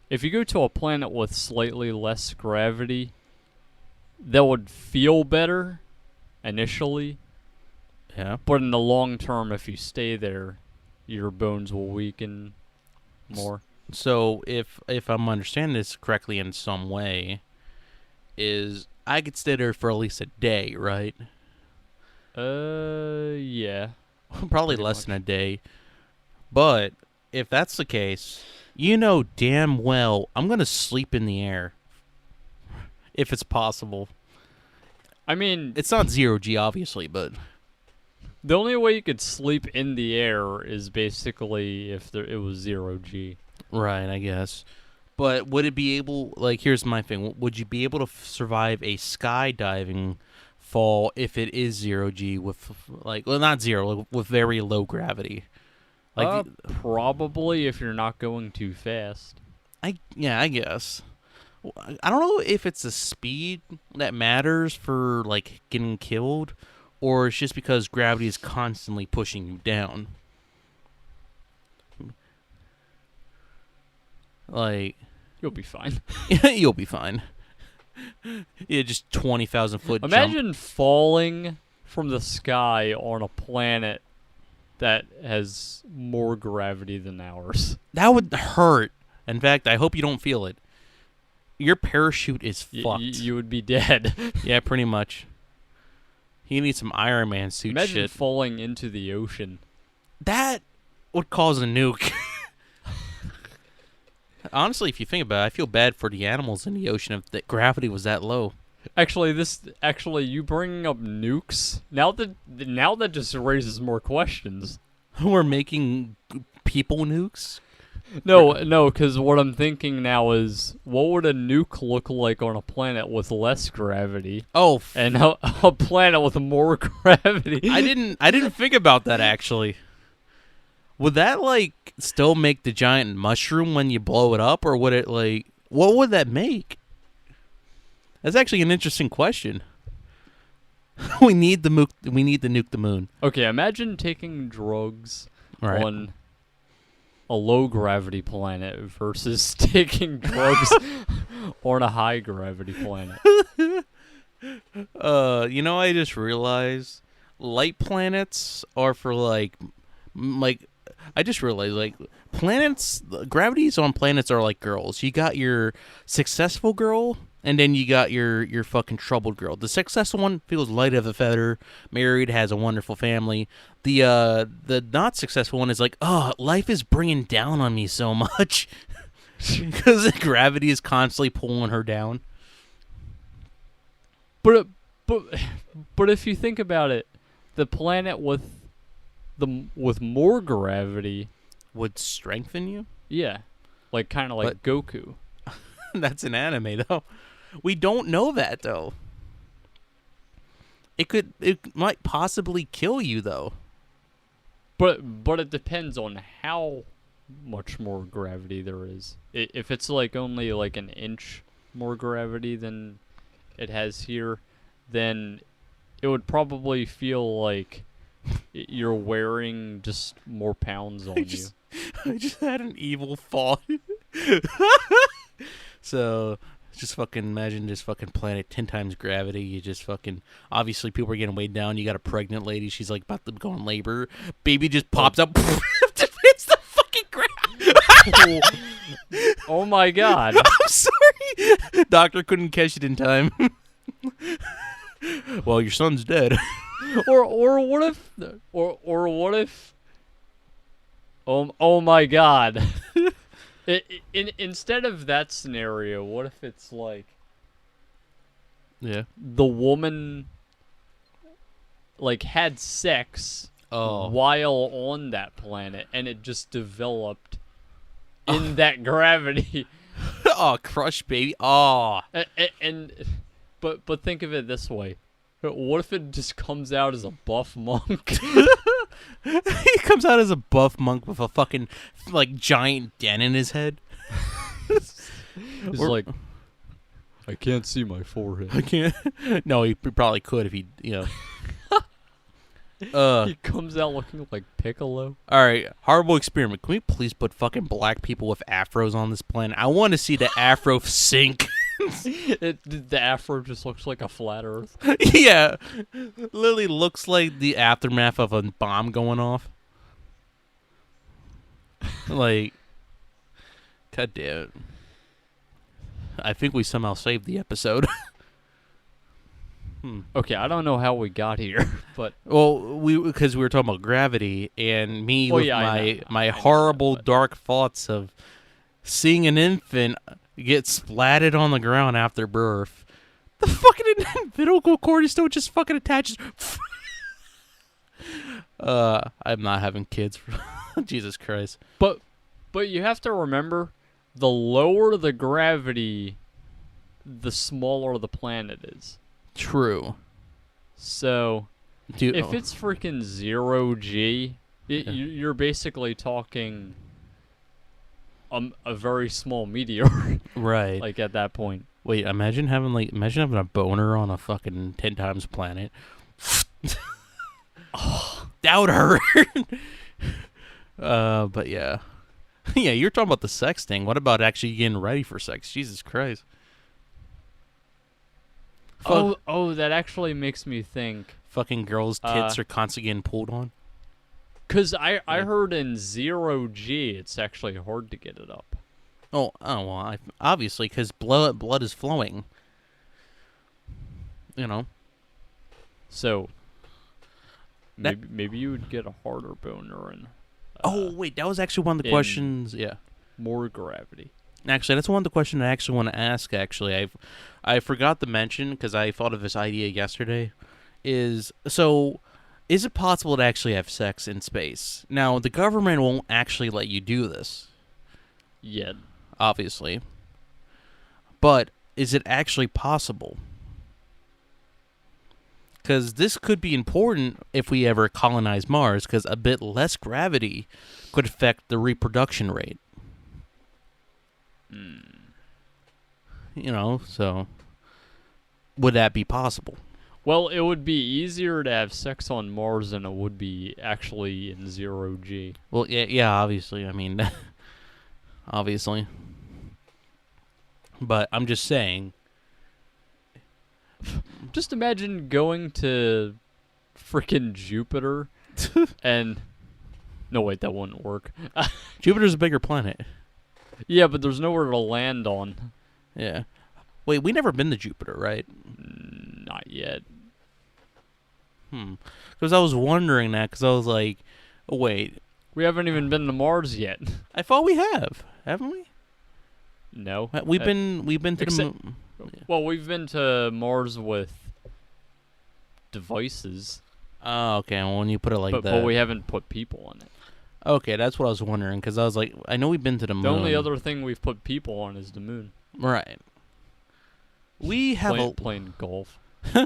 If you go to a planet with slightly less gravity, that would feel better initially, Yeah. but in the long term, if you stay there, your bones will weaken more. So if I'm understanding this correctly in some way, is I could stay there for at least a day, right? Yeah. Probably Pretty less much. than a day. But if that's the case, damn well I'm gonna sleep in the air if it's possible. I mean, It's not 0G, obviously, but the only way you could sleep in the air is basically if it was 0G. right, I guess. But would it be able? Like, here's my thing: would you be able to survive a skydiving fall if it is 0G with not zero, with very low gravity? Like, Probably if you're not going too fast. I guess. I don't know if it's the speed that matters for like getting killed, or it's just because gravity is constantly pushing you down. Like, You'll be fine. you'll be fine. Yeah, just 20,000-foot jump. Imagine falling from the sky on a planet that has more gravity than ours. That would hurt. In fact, I hope you don't feel it. Your parachute is fucked. You would be dead. Yeah, pretty much. You need some Iron Man suit Imagine shit. falling into the ocean. That would cause a nuke. Honestly, if you think about it, I feel bad for the animals in the ocean if the gravity was that low. Actually, you bringing up nukes now that just raises more questions. We're making people nukes? No, because what I'm thinking now is, what would a nuke look like on a planet with less gravity, Oh, and a planet with more gravity? I didn't think about that, actually. Would that, still make the giant mushroom when you blow it up, or would it, what would that make? That's actually an interesting question. We need to nuke the moon. Okay, imagine taking drugs Right. on a low gravity planet versus taking drugs on a high gravity planet. I just realized light planets are for I just realized planets, gravities on planets are like girls. You got your successful girl, and then you got your fucking troubled girl. The successful one feels light of a feather, married, has a wonderful family. The not successful one is like, oh, life is bringing down on me so much because gravity is constantly pulling her down. But if you think about it, the planet with more gravity, Would strengthen you? yeah, kind of like Goku. That's an anime, though. We don't know that, though. It might possibly kill you, though. But it depends on how much more gravity there is. If it's only an inch more gravity than it has here, then it would probably feel like you're wearing just more pounds on you. I just had an evil thought. So, just fucking imagine this fucking planet 10 times gravity. You just fucking, obviously people are getting weighed down. You got a pregnant lady. She's about to go in labor. Baby just pops up. Just hits the fucking ground. Oh my god. I'm sorry. Doctor couldn't catch it in time. Well, your son's dead. or what if what if oh my god. Instead of that scenario, what if it's like Yeah. the woman like had sex Oh. while on that planet and it just developed in that gravity. Oh, crush, baby. Oh. But think of it this way. What if it just comes out as a buff monk? He comes out as a buff monk with a fucking like giant dent in his head. He's like, I can't see my forehead. I can't. No, he probably could if he, He comes out looking like Piccolo. All right, horrible experiment. Can we please put fucking black people with afros on this planet? I want to see the afro sink. The afro just looks like a flat Earth. Yeah, literally looks like the aftermath of a bomb going off. Like, god damn it. I think we somehow saved the episode. Okay, I don't know how we got here, but Well, because we were talking about gravity and me Oh, with yeah, I know. my I know horrible that, but- dark thoughts of seeing an infant get splatted on the ground after birth. The fucking umbilical cord is still just fucking attaches. I'm not having kids. Jesus Christ. but you have to remember, the lower the gravity, the smaller the planet is. True. So Dude, if it's freaking 0 G, Yeah. you're basically talking a very small meteor. right. Like at that point. Wait, imagine having a boner on a fucking 10 times planet. That would hurt. But yeah. Yeah, you're talking about the sex thing. What about actually getting ready for sex? Jesus Christ. Oh, that actually makes me think. Fucking girls' tits are constantly getting pulled on. Cause I heard in 0 G it's actually hard to get it up. Oh well, obviously, because blood is flowing. You know. So maybe you would get a harder boner and Oh wait, that was actually one of the in- questions. Yeah. more gravity. Actually, that's one of the questions I actually want to ask. Actually, I forgot to mention because I thought of this idea yesterday. Is it possible to actually have sex in space? Now, the government won't actually let you do this, Yet. obviously. But is it actually possible? Because this could be important if we ever colonize Mars, because a bit less gravity could affect the reproduction rate. You know, so would that be possible? Well, it would be easier to have sex on Mars than it would be actually in 0 G. Well, yeah, obviously. I mean, obviously. But I'm just saying. Just imagine going to freaking Jupiter and no wait, that wouldn't work. Jupiter's a bigger planet. Yeah, but there's nowhere to land on. Yeah. Wait, we never been to Jupiter, right? Not yet. Because I was wondering that, because I was like, oh, wait, We haven't even been to Mars yet. I thought we have, haven't we? No. We've been to the except- moon. Well, we've been to Mars with devices, Oh, okay. Well, when you put it like but that. we haven't put people on it. Okay, that's what I was wondering, because I was like, I know we've been to the moon. The only other thing we've put people on is the moon. Right. We have Playing golf.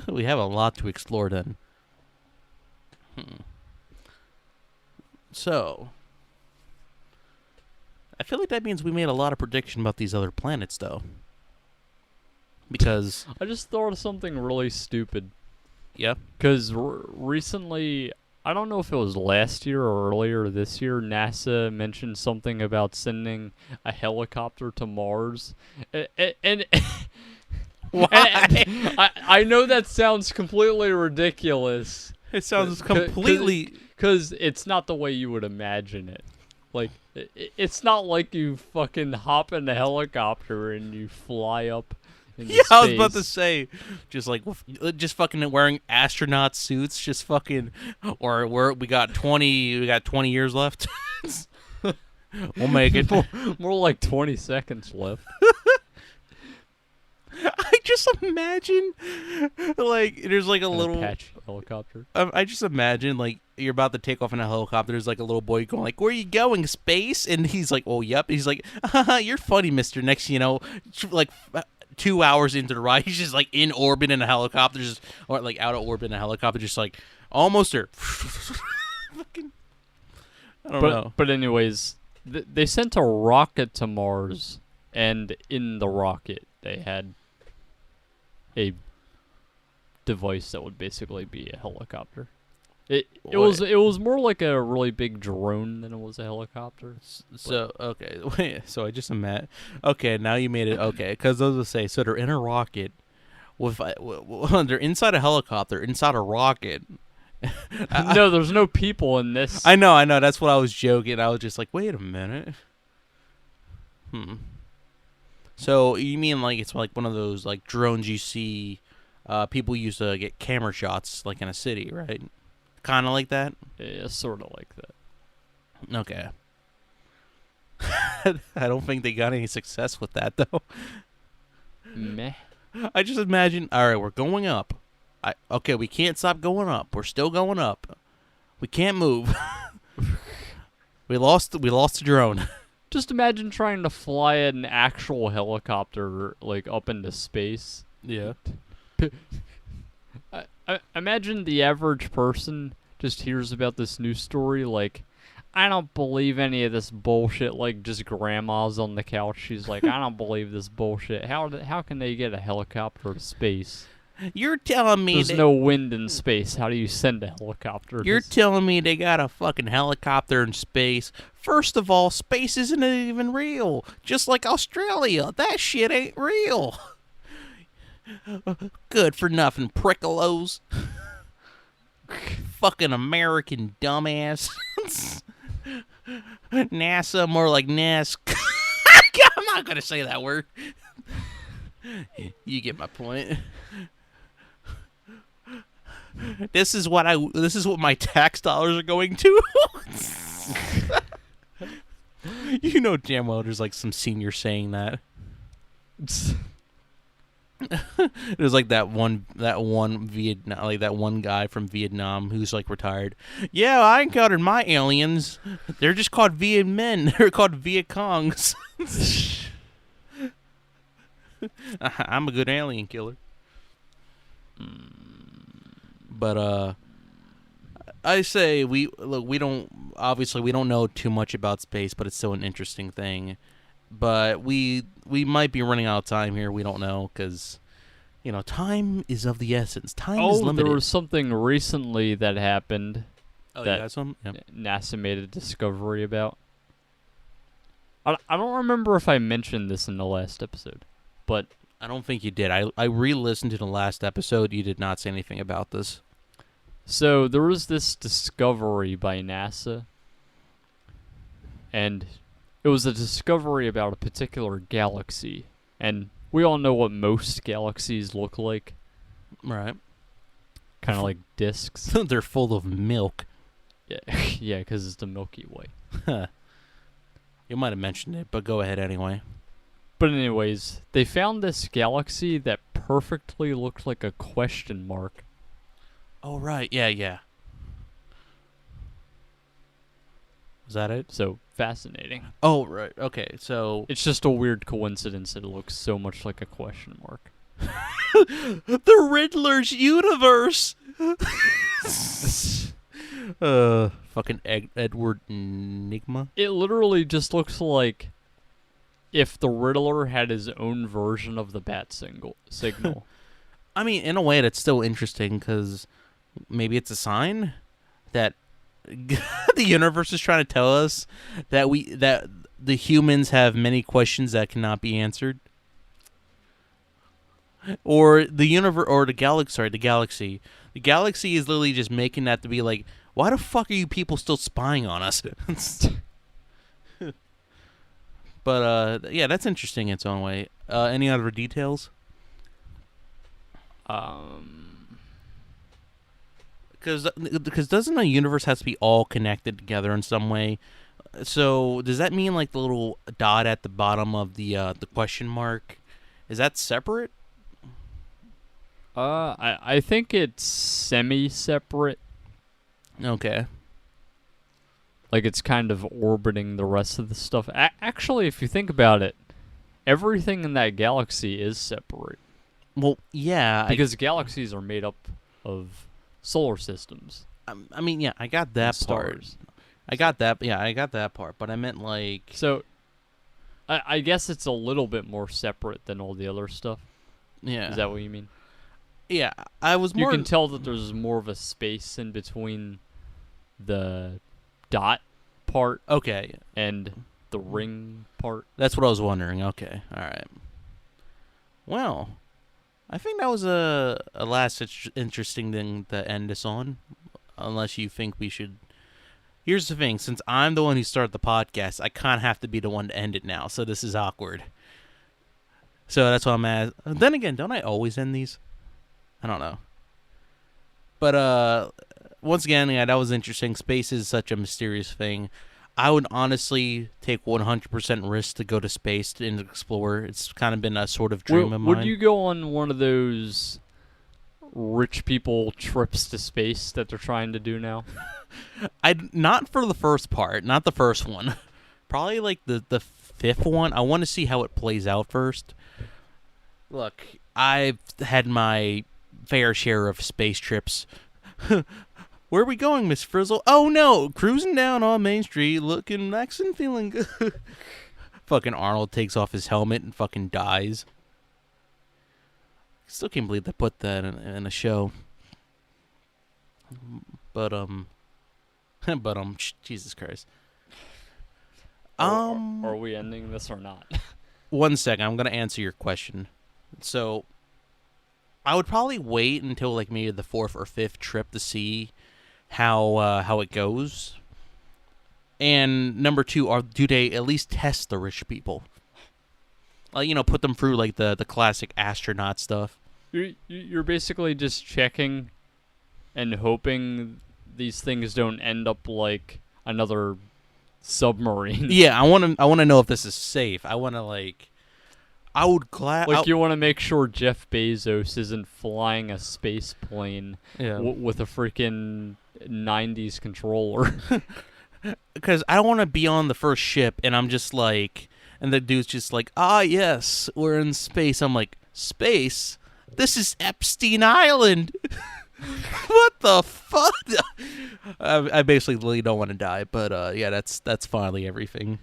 we have a lot to explore then. So, I feel like that means we made a lot of prediction about these other planets, though. Because, I just thought of something really stupid. yeah, Because recently, I don't know if it was last year or earlier this year, NASA mentioned something about sending a helicopter to Mars. And why? I know that sounds completely ridiculous. It sounds 'Cause- completely. Because it's not the way you would imagine it. Like, it's not like you fucking hop in a helicopter and you fly up into Yeah, I was about to space. say, just fucking wearing astronaut suits, just fucking, or we got 20 years left. We'll make it. More like 20 seconds left. I just imagine, like, there's like a An little. Apache helicopter. I just imagine like you're about to take off in a helicopter. There's like a little boy going like, "Where are you going? Space?" And he's like, "Oh, yep." He's like, "You're funny, Mister." Next, thing you know, like 2 hours into the ride, he's just like in orbit in a helicopter, or like out of orbit in a helicopter, just like almost there. Fucking, I don't know. But anyways, they sent a rocket to Mars, and in the rocket they had a device that would basically be a helicopter. It was more like a really big drone than it was a helicopter. So okay, wait. So I just imagine. Okay, now you made it okay. Because I was gonna say, so they're in a rocket. They're inside a helicopter, inside a rocket. No, there's no people in this. I know. That's what I was joking. I was just like, wait a minute. So you mean like it's like one of those like drones you see people use to get camera shots like in a city, right? Kind of like that? Yeah, sort of like that. Okay. I don't think they got any success with that though. Meh. I just imagine, all right, we're going up. Okay, we can't stop going up. We're still going up. We can't move. We lost the drone. Just imagine trying to fly an actual helicopter like up into space. Yeah. I imagine the average person just hears about this news story like, I don't believe any of this bullshit. Like just grandma's on the couch. She's like, I don't believe this bullshit. How can they get a helicopter to space? You're telling me There's no wind in space. How do you send a helicopter? You're telling me they got a fucking helicopter in space. First of all, space isn't even real. Just like Australia. That shit ain't real. Good for nothing, prickolos. Fucking American dumbass. NASA, more like NAS. I'm not gonna say that word. You get my point. This is what my tax dollars are going to. You know damn well there's like some senior saying that. There's like that one Vietnam, like that one guy from Vietnam who's like retired. Yeah, I encountered my aliens. They're just called Viet Men. They're called Viet Congs. I'm a good alien killer. But I say we don't know too much about space, but it's still an interesting thing. But we might be running out of time here. We don't know because, time is of the essence. Time is limited. There was something recently that happened Oh, that you got some? Yep. NASA made a discovery about. I don't remember if I mentioned this in the last episode, but I don't think you did. I re-listened to the last episode. You did not say anything about this. so there was this discovery by NASA, and it was a discovery about a particular galaxy, and we all know what most galaxies look like, Right. kind of like discs. They're full of milk. Yeah, yeah, because it's the Milky Way. You might have mentioned it, but go ahead anyway. But anyways, they found this galaxy that perfectly looked like a question mark. Oh, right. Yeah. Was that it? So fascinating. Oh, right. Okay, so... It's just a weird coincidence that it looks so much like a question mark. The Riddler's universe! Fucking Edward Nygma. It literally just looks like if the Riddler had his own version of the bat signal. I mean, in a way, that's still interesting, because maybe it's a sign that the universe is trying to tell us that the humans have many questions that cannot be answered. Or the universe, or the galaxy. Sorry, the galaxy. The galaxy is literally just making that to be like, why the fuck are you people still spying on us? But yeah, that's interesting in its own way. Any other details? Because doesn't a universe has to be all connected together in some way? So does that mean like the little dot at the bottom of the question mark, is that separate? I think it's semi-separate. Okay. Like it's kind of orbiting the rest of the stuff. Actually, if you think about it, everything in that galaxy is separate. Well, yeah. Because galaxies are made up of solar systems. I mean, yeah, I got that and part. stars. I got that. Yeah, I got that part. But I meant like. So, I guess it's a little bit more separate than all the other stuff. Yeah. Is that what you mean? Yeah, I was more. You can tell that there's more of a space in between the dot part Okay, and the ring part. that's what I was wondering. Okay, all right. Well, I think that was a last interesting thing to end us on. Unless you think we should. Here's the thing: since I'm the one who started the podcast, I kind of have to be the one to end it now. So this is awkward. So that's why I'm at. Then again, don't I always end these? I don't know. But once again, yeah, that was interesting. Space is such a mysterious thing. I would honestly take 100% risk to go to space and explore. It's kind of been a sort of dream of mine. Would you go on one of those rich people trips to space that they're trying to do now? I'd not for the first part, not the first one. Probably like the fifth one. I want to see how it plays out first. Look, I've had my fair share of space trips. Where are we going, Miss Frizzle? Oh no, cruising down on Main Street, looking nice and feeling good. Fucking Arnold takes off his helmet and fucking dies. Still can't believe they put that in a show. But Jesus Christ. Are we ending this or not? 1 second, I'm gonna answer your question. So, I would probably wait until like maybe the fourth or fifth trip to see how it goes. And number two, do they at least test the rich people? Put them through like the classic astronaut stuff. You're basically just checking and hoping these things don't end up like another submarine. Yeah, I want to know if this is safe. I want to you want to make sure Jeff Bezos isn't flying a space plane with a freaking 90s controller. Because I don't want to be on the first ship and I'm just like, and the dude's just like, yes, we're in space. I'm like, space? This is Epstein Island. What the fuck? I basically really don't want to die, but yeah, that's finally everything.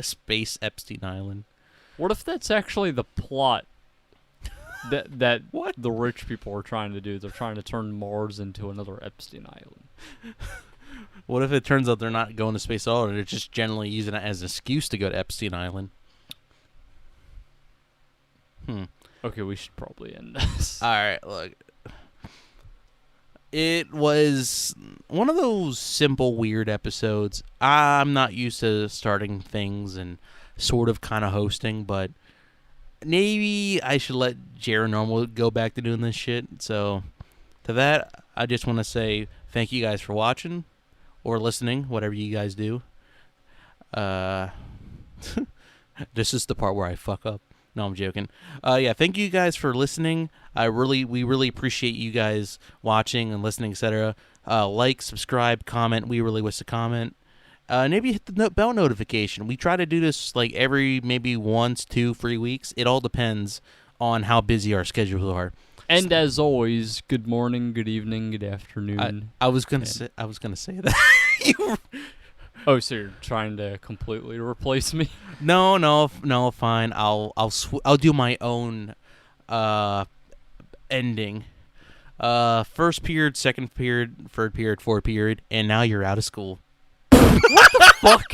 Space Epstein Island. What if that's actually the plot that What? the rich people are trying to do? They're trying to turn Mars into another Epstein Island. What if it turns out they're not going to space at all, and they're just generally using it as an excuse to go to Epstein Island? Okay, we should probably end this. All right, look. It was one of those simple, weird episodes. I'm not used to starting things and sort of kind of hosting, but maybe I should let Jared Normal go back to doing this shit. So, to that, I just want to say thank you guys for watching or listening, whatever you guys do. This is the part where I fuck up. No, I'm joking. Yeah, thank you guys for listening. We really appreciate you guys watching and listening, etc. Like, subscribe, comment. We really wish to comment. Maybe hit the bell notification. We try to do this like every maybe 1, 2, 3 weeks. It all depends on how busy our schedules are. And as always, good morning, good evening, good afternoon. I was gonna say that. Oh, so you're trying to completely replace me? No, fine. I'll do my own ending. First period, second period, third period, fourth period, and now you're out of school. What the fuck?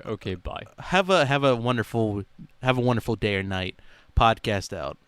Okay, bye. Have a wonderful day or night. Podcast out.